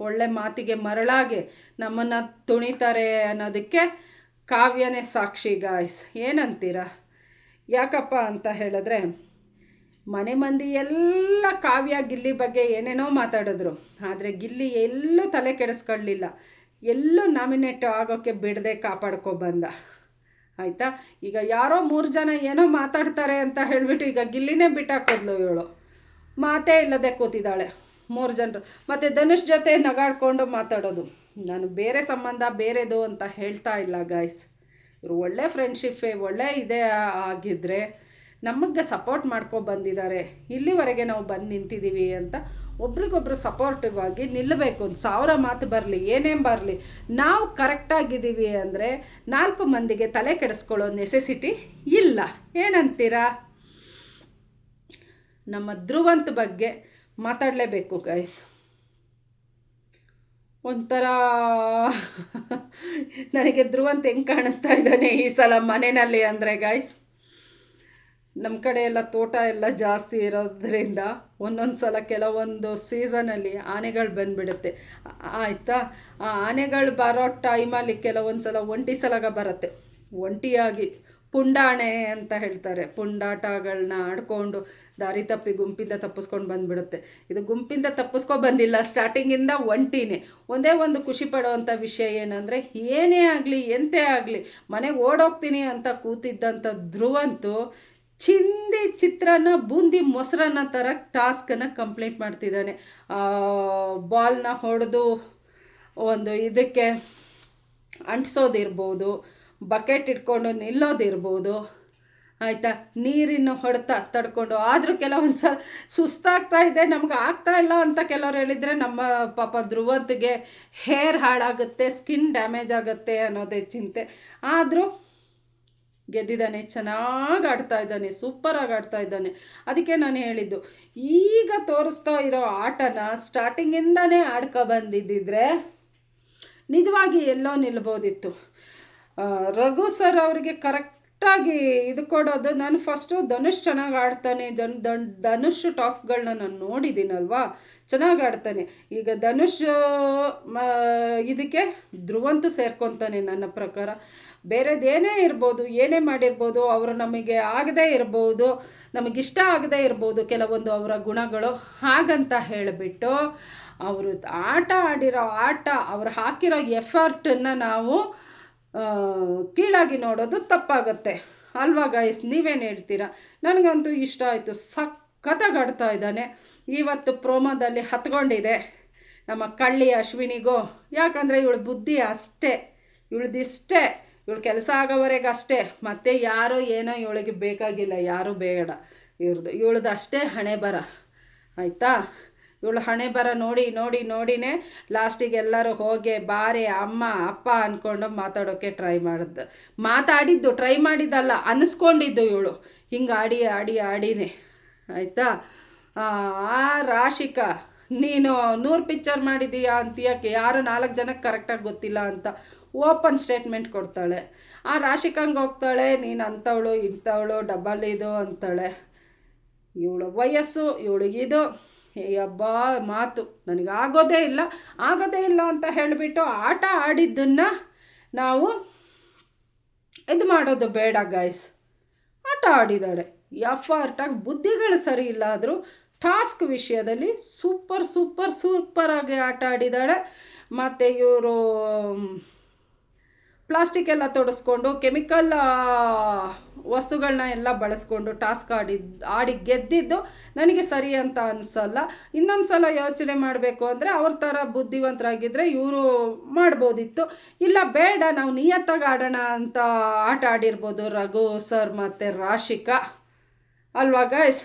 ಒಳ್ಳೆ ಮಾತಿಗೆ ಮರಳಾಗಿ ನಮ್ಮನ್ನು ತುಣಿತಾರೆ ಅನ್ನೋದಕ್ಕೆ ಕಾವ್ಯನೇ ಸಾಕ್ಷಿ ಗಾಯ್ಸ್. ಏನಂತೀರ? ಯಾಕಪ್ಪ ಅಂತ ಹೇಳಿದ್ರೆ ಮನೆ ಮಂದಿ ಎಲ್ಲ ಕಾವ್ಯ ಗಿಲ್ಲಿ ಬಗ್ಗೆ ಏನೇನೋ ಮಾತಾಡಿದ್ರು, ಆದರೆ ಗಿಲ್ಲಿ ಎಲ್ಲೂ ತಲೆ ಕೆಡಿಸ್ಕೊಳ್ಳಲಿಲ್ಲ, ಎಲ್ಲೂ ನಾಮಿನೇಟ್ ಆಗೋಕ್ಕೆ ಬಿಡದೆ ಕಾಪಾಡ್ಕೊಬಂದ ಆಯಿತಾ. ಈಗ ಯಾರೋ 3 ಜನ ಏನೋ ಮಾತಾಡ್ತಾರೆ ಅಂತ ಹೇಳಿಬಿಟ್ಟು ಈಗ ಗಿಲ್ಲಿನೇ ಬಿಟ್ಟಾಕೋದ್ಲು ಇವಳು, ಮಾತೇ ಇಲ್ಲದೆ ಕೂತಿದ್ದಾಳೆ 3 ಜನರು. ಮತ್ತು ಧನುಷ್ ಜೊತೆ ನಗಾಡ್ಕೊಂಡು ಮಾತಾಡೋದು. ನಾನು ಬೇರೆ ಸಂಬಂಧ ಬೇರೆದು ಅಂತ ಹೇಳ್ತಾ ಇಲ್ಲ ಗಾಯ್ಸ್. ಇವರು ಒಳ್ಳೆ ಫ್ರೆಂಡ್ಶಿಪ್ಪೇ ಒಳ್ಳೆ ಇದೇ ಆಗಿದ್ದರೆ ನಮಗೆ ಸಪೋರ್ಟ್ ಬಂದಿದ್ದಾರೆ. ಇಲ್ಲಿವರೆಗೆ ನಾವು ಬಂದು ನಿಂತಿದ್ದೀವಿ ಅಂತ ಒಬ್ರಿಗೊಬ್ರು ಸಪೋರ್ಟಿವ್ ಆಗಿ ನಿಲ್ಲಬೇಕು. 1000 ಮಾತು ಬರಲಿ, ಏನೇನು ಬರಲಿ, ನಾವು ಕರೆಕ್ಟಾಗಿದ್ದೀವಿ ಅಂದರೆ 4 ಮಂದಿಗೆ ತಲೆ ಕೆಡಿಸ್ಕೊಳ್ಳೋ ನೆಸೆಸಿಟಿ ಇಲ್ಲ. ಏನಂತೀರಾ? ನಮ್ಮ ಧ್ರುವಂತ್ ಬಗ್ಗೆ ಮಾತಾಡಲೇಬೇಕು ಗೈಸ್. ಒಂಥರ ನನಗೆ ಧ್ರುವಂತ್ ಹೆಂಗೆ ಕಾಣಿಸ್ತಾ ಇದ್ದಾನೆ ಈ ಸಲ ಮನೆಯಲ್ಲಿ ಅಂದರೆ ಗಾಯ್ಸ್, ನಮ್ಮ ಕಡೆ ಎಲ್ಲ ತೋಟ ಎಲ್ಲ ಜಾಸ್ತಿ ಇರೋದ್ರಿಂದ ಒಂದೊಂದು ಸಲ ಕೆಲವೊಂದು ಸೀಸನಲ್ಲಿ ಆನೆಗಳು ಬಂದುಬಿಡುತ್ತೆ ಆಯಿತಾ. ಆ ಆನೆಗಳು ಬರೋ ಟೈಮಲ್ಲಿ ಕೆಲವೊಂದು ಸಲ ಒಂಟಿ ಸಲಗ ಬರುತ್ತೆ, ಒಂಟಿಯಾಗಿ ಪುಂಡಾಣೆ ಅಂತ ಹೇಳ್ತಾರೆ, ಪುಂಡಾಟಗಳನ್ನ ಆಡ್ಕೊಂಡು ದಾರಿ ತಪ್ಪಿ ಗುಂಪಿಂದ ತಪ್ಪಿಸ್ಕೊಂಡು ಬಂದುಬಿಡುತ್ತೆ. ಇದು ಗುಂಪಿಂದ ಬಂದಿಲ್ಲ, ಸ್ಟಾರ್ಟಿಂಗಿಂದ ಒಂಟಿನೇ. ಒಂದೇ ಒಂದು ಖುಷಿ ಪಡೋವಂಥ ವಿಷಯ ಏನಂದರೆ, ಏನೇ ಆಗಲಿ ಎಂತೆ ಆಗಲಿ ಮನೆಗೆ ಓಡೋಗ್ತೀನಿ ಅಂತ ಕೂತಿದ್ದಂಥ ಧ್ರುವಂತು ಚಿತ್ರಾನ್ನ ಬೂಂದಿ ಮೊಸರನ್ನ ಥರ ಟಾಸ್ಕನ್ನು ಕಂಪ್ಲೀಟ್ ಮಾಡ್ತಿದ್ದಾನೆ. ಬಾಲ್ನ ಹೊಡೆದು ಒಂದು ಇದಕ್ಕೆ ಅಂಟಿಸೋದಿರ್ಬೋದು, ಬಕೆಟ್ ಇಟ್ಕೊಂಡು ನಿಲ್ಲೋದಿರ್ಬೋದು ಆಯಿತಾ, ನೀರಿನ ಹೊಡೆತ ತಡ್ಕೊಂಡು. ಆದರೂ ಕೆಲವೊಂದು ಸಲ ಸುಸ್ತಾಗ್ತಾ ಇದೆ, ನಮ್ಗೆ ಆಗ್ತಾ ಇಲ್ಲ ಅಂತ ಕೆಲವ್ರು ಹೇಳಿದರೆ ನಮ್ಮ ಪಾಪ ಧ್ರುವಂತ್ಗೆ ಹೇರ್ ಹಾಳಾಗುತ್ತೆ, ಸ್ಕಿನ್ ಡ್ಯಾಮೇಜ್ ಆಗುತ್ತೆ ಅನ್ನೋದೇ ಚಿಂತೆ. ಆದರೂ ಗೆದ್ದಿದ್ದಾನೆ, ಚೆನ್ನಾಗಿ ಆಡ್ತಾ ಇದ್ದಾನೆ, ಸೂಪರಾಗಿ ಆಡ್ತಾ ಇದ್ದಾನೆ. ಅದಕ್ಕೆ ನಾನು ಹೇಳಿದ್ದು, ಈಗ ತೋರಿಸ್ತಾ ಇರೋ ಆಟನ ಸ್ಟಾರ್ಟಿಂಗಿಂದನೇ ಬಂದಿದ್ದಿದ್ರೆ ನಿಜವಾಗಿ ಎಲ್ಲೋ ನಿಲ್ಬೋದಿತ್ತು. ರಘು ಸರ್ ಅವರಿಗೆ ಕರೆಕ್ಟಾಗಿ ಇದು ಕೊಡೋದು. ನಾನು ಫಸ್ಟು ಧನುಷ್ ಚೆನ್ನಾಗಿ ಆಡ್ತಾನೆ, ಧನುಷ್ ಟಾಸ್ಕ್ಗಳನ್ನ ನಾನು ನೋಡಿದ್ದೀನಲ್ವಾ, ಚೆನ್ನಾಗಿ ಆಡ್ತಾನೆ. ಈಗ ಧನುಷ್ ಇದಕ್ಕೆ ಧ್ರುವಂತು ಸೇರ್ಕೊತಾನೆ ನನ್ನ ಪ್ರಕಾರ. ಬೇರೆದೇನೇ ಇರ್ಬೋದು, ಏನೇ ಮಾಡಿರ್ಬೋದು, ಅವರು ನಮಗೆ ಆಗದೇ ಇರ್ಬೋದು, ನಮಗಿಷ್ಟ ಆಗದೇ ಇರ್ಬೋದು ಕೆಲವೊಂದು ಅವರ ಗುಣಗಳು. ಹಾಗಂತ ಹೇಳಿಬಿಟ್ಟು ಅವರು ಆಡಿರೋ ಆಟ, ಅವ್ರು ಹಾಕಿರೋ ಎಫರ್ಟನ್ನು ನಾವು ಕೀಳಾಗಿ ನೋಡೋದು ತಪ್ಪಾಗತ್ತೆ ಅಲ್ವಾ ಗೈಸ್? ನೀವೇನು ಹೇಳ್ತೀರಾ? ನನಗಂತೂ ಇಷ್ಟ ಆಯಿತು, ಸಖತ್ತಾಗಿ ಆಡ್ತಾ ಇದ್ದಾನೆ. ಇವತ್ತು ಪ್ರೋಮೋದಲ್ಲಿ ಹತ್ಕೊಂಡಿದೆ ನಮ್ಮ ಕಳ್ಳಿ ಅಶ್ವಿನಿಗೂ. ಯಾಕಂದರೆ ಇವಳು ಬುದ್ಧಿ ಅಷ್ಟೇ, ಇವಳದಿಷ್ಟೇ, ಇವಳು ಕೆಲಸ ಆಗೋವರೆಗೆ ಅಷ್ಟೇ. ಮತ್ತು ಯಾರೋ ಏನೋ ಇವಳಿಗೆ ಬೇಕಾಗಿಲ್ಲ, ಯಾರೂ ಬೇಡ, ಇವಳದು ಅಷ್ಟೇ ಹಣೆ ಬರ ಆಯಿತಾ. ಇವಳು ಹಣೆ ಬರ ನೋಡಿನೇ ಲಾಸ್ಟಿಗೆ ಎಲ್ಲರೂ ಹೋಗಿ ಬಾರೆ ಅಮ್ಮ ಅಪ್ಪ ಅಂದ್ಕೊಂಡು ಮಾತಾಡೋಕ್ಕೆ ಟ್ರೈ ಮಾಡಿದ್ದಲ್ಲ, ಅನ್ನಿಸ್ಕೊಂಡಿದ್ದು ಇವಳು ಹಿಂಗೆ ಆಡಿನೇ ಆಯಿತಾ. ಆ ರಾಶಿಕಾ, ನೀನು 100 ಪಿಕ್ಚರ್ ಮಾಡಿದ್ದೀಯಾ ಅಂತೀಯಕ್ಕೆ ಯಾರು 4 ಜನಕ್ಕೆ ಕರೆಕ್ಟಾಗಿ ಗೊತ್ತಿಲ್ಲ ಅಂತ ಓಪನ್ ಸ್ಟೇಟ್ಮೆಂಟ್ ಕೊಡ್ತಾಳೆ. ಆ ರಾಶಿಕಂಗೆ ಹೋಗ್ತಾಳೆ, ನೀನು ಅಂಥವಳು ಇಂಥವಳು ಡಬಲ್ ಇದು ಅಂತಾಳೆ. ಇವಳು ವಯಸ್ಸು, ಇವಳು ಇದು ಹಬ್ಬ ಮಾತು ನನಗೆ ಆಗೋದೇ ಇಲ್ಲ ಅಂತ ಹೇಳಿಬಿಟ್ಟು ಆಟ ಆಡಿದ್ದನ್ನು ನಾವು ಇದು ಮಾಡೋದು ಬೇಡ ಗೈಸ್. ಆಟ ಆಡಿದ್ದಾಳೆ ಎಫರ್ಟಾಗಿ, ಬುದ್ಧಿಗಳು ಸರಿ ಇಲ್ಲ ಆದರೂ ಟಾಸ್ಕ್ ವಿಷಯದಲ್ಲಿ ಸೂಪರಾಗಿ ಆಟ ಆಡಿದ್ದಾಳೆ. ಮತ್ತು ಇವರು ಪ್ಲಾಸ್ಟಿಕ್ ಎಲ್ಲ ತೊಡಸ್ಕೊಂಡು ಕೆಮಿಕಲ್ ವಸ್ತುಗಳನ್ನ ಎಲ್ಲ ಬಳಸ್ಕೊಂಡು ಟಾಸ್ಕ್ ಆಡಿ ಗೆದ್ದಿದ್ದು ನನಗೆ ಸರಿ ಅಂತ ಅನಿಸಲ್ಲ. ಇನ್ನೊಂದು ಸಲ ಯೋಚನೆ ಮಾಡಬೇಕು ಅಂದರೆ ಅವ್ರ ಥರ ಬುದ್ಧಿವಂತರಾಗಿದ್ದರೆ ಇವರು ಮಾಡ್ಬೋದಿತ್ತು. ಇಲ್ಲ ಬೇಡ ನಾವು ನಿಯತ್ತಾಗಿ ಆಡೋಣ ಅಂತ ಆಟ ಆಡಿರ್ಬೋದು ರಘು ಸರ್ ಮತ್ತು ರಾಶಿಕಾ ಅಲ್ವಾ ಗೈಸ್.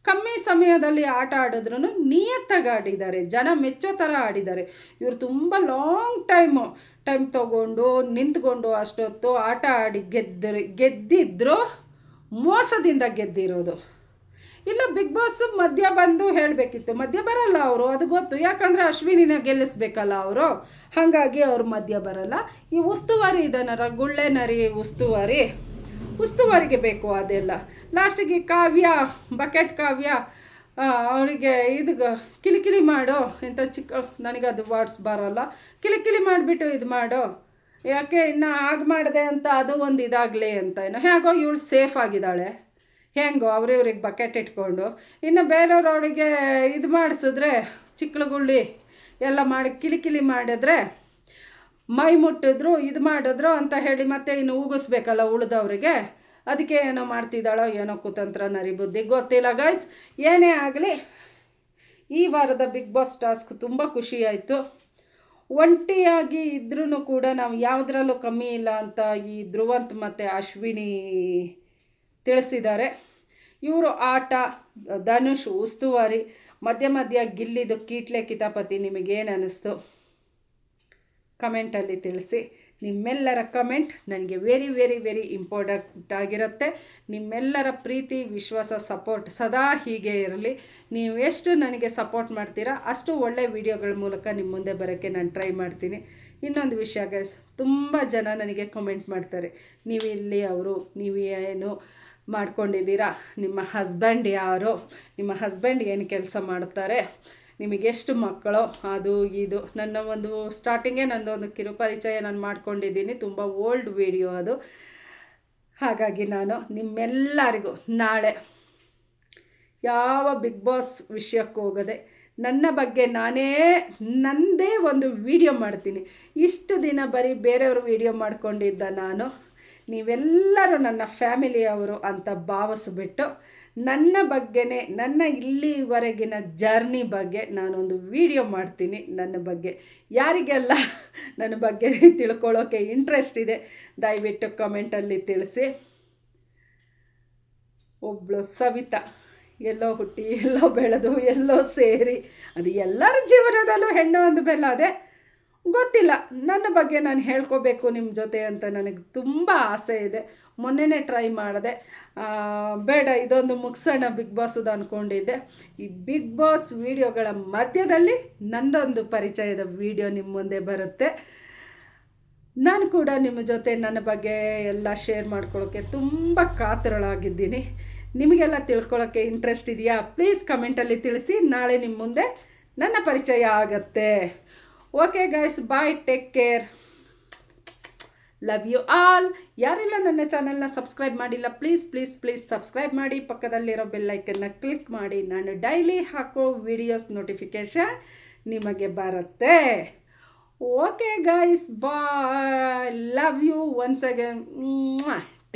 ಕಮ್ಮಿ ಸಮಯದಲ್ಲಿ ಆಟ ಆಡಿದ್ರೂ ನಿಯತ್ತಾಗಿ ಆಡಿದ್ದಾರೆ, ಜನ ಮೆಚ್ಚೋ ಥರ ಆಡಿದ್ದಾರೆ. ಇವರು ತುಂಬ ಲಾಂಗ್ ಟೈಮ್ ತೊಗೊಂಡು ನಿಂತ್ಕೊಂಡು ಅಷ್ಟೊತ್ತು ಆಟ ಆಡಿ ಗೆದ್ದಿದ್ರು ಮೋಸದಿಂದ ಗೆದ್ದಿರೋದು. ಇಲ್ಲ ಬಿಗ್ ಬಾಸ್ ಮಧ್ಯ ಬಂದು ಹೇಳಬೇಕಿತ್ತು, ಮಧ್ಯ ಬರಲ್ಲ ಅವರು, ಅದು ಗೊತ್ತು, ಯಾಕಂದರೆ ಅಶ್ವಿನಿನ ಗೆಲ್ಲಿಸ್ಬೇಕಲ್ಲ ಅವರು, ಹಾಗಾಗಿ ಅವ್ರು ಮಧ್ಯ ಬರಲ್ಲ. ಈ ಉಸ್ತುವಾರಿ ಇದನ್ನರ ಗುಳ್ಳೆ ನರಿ ಉಸ್ತುವಾರಿಗೆ ಬೇಕು ಅದೆಲ್ಲ. ಲಾಸ್ಟಿಗೆ ಬಕೆಟ್ ಕಾವ್ಯ ಅವರಿಗೆ ಇದು ಕಿಲಿಕಿಲಿ ಮಾಡೋ ಇಂಥ ಚಿಕ್ಕ, ನನಗದು ವರ್ಡ್ಸ್ ಬರೋಲ್ಲ, ಕಿಲಿಕಿಲಿ ಮಾಡಿಬಿಟ್ಟು ಇದು ಮಾಡೋ, ಯಾಕೆ ಇನ್ನು ಆಗ ಮಾಡಿದೆ ಅಂತ ಅದು ಒಂದು ಇದಾಗಲಿ ಅಂತ. ಏನೋ ಹೇಗೋ ಇವಳು ಸೇಫ್ ಆಗಿದ್ದಾಳೆ, ಹೆಂಗೋ ಅವ್ರಿವ್ರಿಗೆ ಬಕೆಟ್ ಇಟ್ಕೊಂಡು. ಇನ್ನು ಬೇರೆಯವ್ರವರಿಗೆ ಇದು ಮಾಡಿಸಿದ್ರೆ ಚಿಕ್ಕಳುಗುಳ್ಳಿ ಎಲ್ಲ ಮಾಡಿ ಕಿಲಿಕಿಲಿ ಮಾಡಿದ್ರೆ ಮೈ ಮುಟ್ಟಿದ್ರು ಇದು ಮಾಡಿದ್ರು ಅಂತ ಹೇಳಿ ಮತ್ತೆ ಇನ್ನು ಉಗಿಸ್ಬೇಕಲ್ಲ ಉಳಿದವ್ರಿಗೆ, ಅದಕ್ಕೆ ಏನೋ ಮಾಡ್ತಿದ್ದಾಳೋ ಏನೋ ಕುತಂತ್ರ ನರಿ ಬುದ್ಧಿ ಗೊತ್ತಿಲ್ಲ ಗೈಸ್. ಏನೇ ಆಗಲಿ ಈ ವಾರದ ಬಿಗ್ ಬಾಸ್ ಟಾಸ್ಕ್ ತುಂಬ ಖುಷಿಯಾಯಿತು. ಒಂಟಿಯಾಗಿ ಇದ್ರೂ ಕೂಡ ನಾವು ಯಾವುದ್ರಲ್ಲೂ ಕಮ್ಮಿ ಇಲ್ಲ ಅಂತ ಈ ಧ್ರುವಂತ್ ಮತ್ತು ಅಶ್ವಿನಿ ತಿಳಿಸಿದ್ದಾರೆ. ಇವರು ಆಟ, ಧನುಷ್ ಉಸ್ತುವಾರಿ, ಮಧ್ಯ ಗಿಲ್ಲಿದು ಕೀಟ್ಲೆ ಕಿತಾಪತಿ ನಿಮಗೇನು ಅನ್ನಿಸ್ತು ಕಮೆಂಟಲ್ಲಿ ತಿಳಿಸಿ. ನಿಮ್ಮೆಲ್ಲರ ಕಮೆಂಟ್ ನನಗೆ ವೆರಿ ವೆರಿ ವೆರಿ ಇಂಪಾರ್ಟೆಂಟ್ ಆಗಿರುತ್ತೆ. ನಿಮ್ಮೆಲ್ಲರ ಪ್ರೀತಿ ವಿಶ್ವಾಸ ಸಪೋರ್ಟ್ ಸದಾ ಹೀಗೆ ಇರಲಿ. ನೀವು ಎಷ್ಟು ನನಗೆ ಸಪೋರ್ಟ್ ಮಾಡ್ತೀರಾ ಅಷ್ಟು ಒಳ್ಳೆ ವಿಡಿಯೋಗಳ ಮೂಲಕ ನಿಮ್ಮ ಮುಂದೆ ಬರೋಕ್ಕೆ ನಾನು ಟ್ರೈ ಮಾಡ್ತೀನಿ. ಇನ್ನೊಂದು ವಿಷಯ ಗೈಸ್, ತುಂಬ ಜನ ನನಗೆ ಕಮೆಂಟ್ ಮಾಡ್ತಾರೆ, ನೀವು ಇಲ್ಲಿ ಅವರು ನೀವು ಏನು ಮಾಡ್ಕೊಂಡಿದ್ದೀರಾ, ನಿಮ್ಮ ಹಸ್ಬೆಂಡ್ ಯಾರು, ನಿಮ್ಮ ಹಸ್ಬೆಂಡ್ ಏನು ಕೆಲಸ ಮಾಡ್ತಾರೆ, ನಿಮಗೆಷ್ಟು ಮಕ್ಕಳು, ಅದು ಇದು. ನನ್ನ ಒಂದು ಸ್ಟಾರ್ಟಿಂಗೇ ನನ್ನದೊಂದು ಕಿರುಪರಿಚಯ ನಾನು ಮಾಡ್ಕೊಂಡಿದ್ದೀನಿ, ತುಂಬ ಓಲ್ಡ್ ವಿಡಿಯೋ ಅದು. ಹಾಗಾಗಿ ನಾನು ನಿಮ್ಮೆಲ್ಲರಿಗೂ ನಾಳೆ ಯಾವ ಬಿಗ್ ಬಾಸ್ ವಿಷಯಕ್ಕೆ ಹೋಗದೆ ನನ್ನ ಬಗ್ಗೆ ನನ್ನದೇ ಒಂದು ವಿಡಿಯೋ ಮಾಡ್ತೀನಿ. ಇಷ್ಟು ದಿನ ಬರೀ ಬೇರೆಯವರು ವಿಡಿಯೋ ಮಾಡ್ಕೊಂಡಿದ್ದ ನಾನು, ನೀವೆಲ್ಲರೂ ನನ್ನ ಫ್ಯಾಮಿಲಿಯವರು ಅಂತ ಭಾವಿಸ್ಬಿಟ್ಟು ನನ್ನ ಬಗ್ಗೆನೇ, ನನ್ನ ಇಲ್ಲಿವರೆಗಿನ ಜರ್ನಿ ಬಗ್ಗೆ ನಾನೊಂದು ವಿಡಿಯೋ ಮಾಡ್ತೀನಿ. ನನ್ನ ಬಗ್ಗೆ ಯಾರಿಗೆಲ್ಲ ನನ್ನ ಬಗ್ಗೆ ತಿಳ್ಕೊಳ್ಳೋಕ್ಕೆ ಇಂಟ್ರೆಸ್ಟ್ ಇದೆ ದಯವಿಟ್ಟು ಕಮೆಂಟಲ್ಲಿ ತಿಳಿಸಿ. ಒಬ್ಬಳು ಸವಿತಾ ಎಲ್ಲೋ ಹುಟ್ಟಿ ಎಲ್ಲೋ ಬೆಳೆದು ಎಲ್ಲೋ ಸೇರಿ, ಅದು ಎಲ್ಲರ ಜೀವನದಲ್ಲೂ ಹೆಣ್ಣು ಅಂದ ಮೇಲೆ ಅದೇ ಗೊತ್ತಿಲ್ಲ. ನನ್ನ ಬಗ್ಗೆ ನಾನು ಹೇಳ್ಕೋಬೇಕು ನಿಮ್ಮ ಜೊತೆ ಅಂತ ನನಗೆ ತುಂಬ ಆಸೆ ಇದೆ. ಮೊನ್ನೆನೇ ಟ್ರೈ ಮಾಡಿದೆ, ಬೇಡ ಇದೊಂದು ಮುಗಿಸೋಣ ಬಿಗ್ ಬಾಸದು ಅಂದ್ಕೊಂಡಿದ್ದೆ. ಈ ಬಿಗ್ ಬಾಸ್ ವಿಡಿಯೋಗಳ ಮಧ್ಯದಲ್ಲಿ ನನ್ನೊಂದು ಪರಿಚಯದ ವಿಡಿಯೋ ನಿಮ್ಮ ಮುಂದೆ ಬರುತ್ತೆ. ನಾನು ಕೂಡ ನಿಮ್ಮ ಜೊತೆ ನನ್ನ ಬಗ್ಗೆ ಎಲ್ಲ ಶೇರ್ ಮಾಡ್ಕೊಳ್ಳೋಕ್ಕೆ ತುಂಬ ಕಾತರಳಾಗಿದ್ದೀನಿ. ನಿಮಗೆಲ್ಲ ತಿಳ್ಕೊಳ್ಳೋಕ್ಕೆ ಇಂಟ್ರೆಸ್ಟ್ ಇದೆಯಾ? ಪ್ಲೀಸ್ ಕಮೆಂಟಲ್ಲಿ ತಿಳಿಸಿ. ನಾಳೆ ನಿಮ್ಮ ಮುಂದೆ ನನ್ನ ಪರಿಚಯ ಆಗುತ್ತೆ. Okay guys, bye, take care, love you all. ಯಾರೆಲ್ಲ ನನ್ನ ಚಾನಲ್ನ ಸಬ್ಸ್ಕ್ರೈಬ್ ಮಾಡಿಲ್ಲ ಪ್ಲೀಸ್ ಪ್ಲೀಸ್ ಪ್ಲೀಸ್ ಸಬ್ಸ್ಕ್ರೈಬ್ ಮಾಡಿ, ಪಕ್ಕದಲ್ಲಿರೋ ಬೆಲ್ಲೈಕನ್ನ ಕ್ಲಿಕ್ ಮಾಡಿ. ನಾನು ಡೈಲಿ ಹಾಕೋ ವಿಡಿಯೋಸ್ ನೋಟಿಫಿಕೇಷನ್ ನಿಮಗೆ ಬರುತ್ತೆ. Okay guys, bye, love you once again,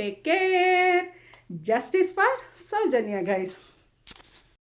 take care. Justice for Soujanya guys.